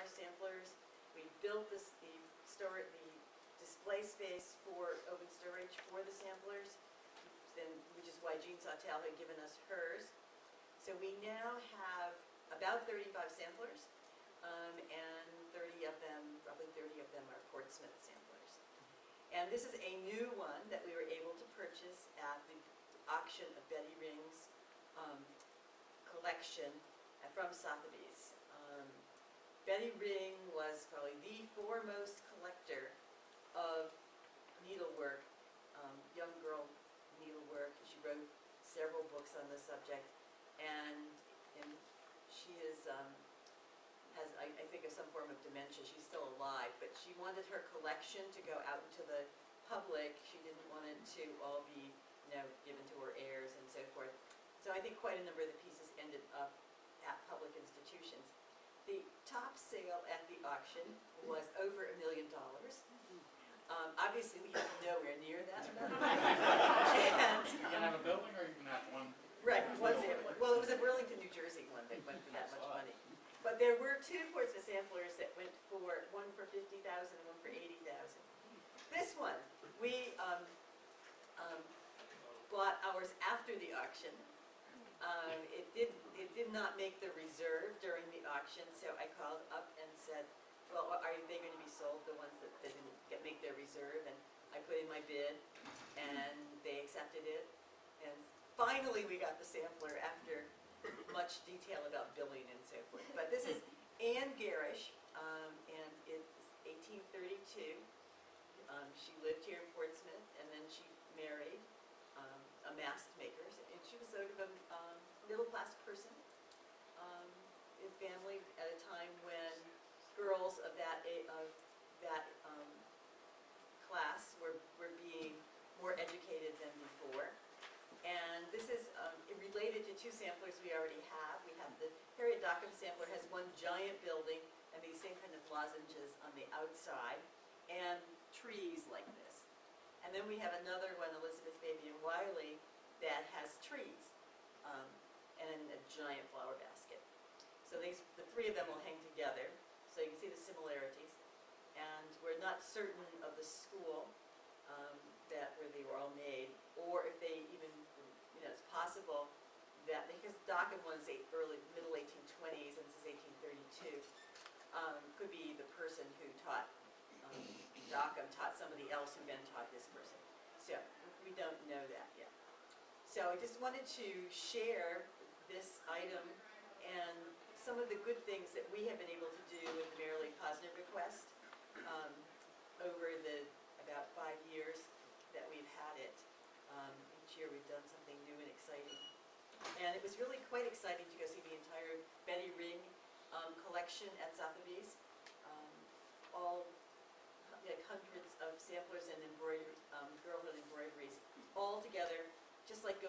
our samplers. We built the display space for open storage for the samplers, which is why Jean Sautel had given us hers. So we now have about 35 samplers, and 30 of them, roughly 30 of them are Portsmouth samplers. And this is a new one that we were able to purchase at the auction of Betty Ring's collection from Sotheby's. Betty Ring was probably the foremost collector of needlework, young girl needlework. She wrote several books on the subject, and she is has, I think, some form of dementia. She's still alive, but she wanted her collection to go out into the public. She didn't want it to all be, given to her heirs and so forth. So I think quite a number of the pieces ended up at public institutions. The top sale at the auction was over $1 million. Obviously, we have nowhere near that. You can have a building, or you can have one. Right. Well, it was a Burlington, New Jersey one that went for that much money. But there were two Portsmouth samplers that went for, one for $50,000 and one for $80,000. This one, we bought ours after the auction. It did not make the reserve during the auction, so I called up and said, well, are they going to be sold, the ones that didn't make their reserve? And I put in my bid, and they accepted it. And finally we got the sampler after much detail about billing and so forth. But this is Anne Garish, and it's 1832. She lived here in Portsmouth, and then she married a mask maker, and she was sort of a middle-class person in family at a time when girls of that class were being more educated than before. And this is related to two samplers we already have. We have the Harriet Dockham sampler, has one giant building and these same kind of lozenges on the outside, and trees like this. And then we have another one, Elizabeth Fabian Wiley, that has trees and a giant flower basket. So the three of them will hang together, so you can see the similarities. And we're not certain of the school where they were all made, or if they even, it's possible that, because Dockham was middle 1820s and this is 1832, could be the person who taught Dockham taught somebody else who then taught this person. So we don't know that yet. So I just wanted to share this item and some of the good things that we have been able to do with the Marilee Posner bequest over the about 5 years that we've had it. Each year we've done something new and exciting. And it was really quite exciting to go see the entire Betty Ring collection at Sotheby's. All hundreds of samplers and embroidery, girlhood embroideries all together, just like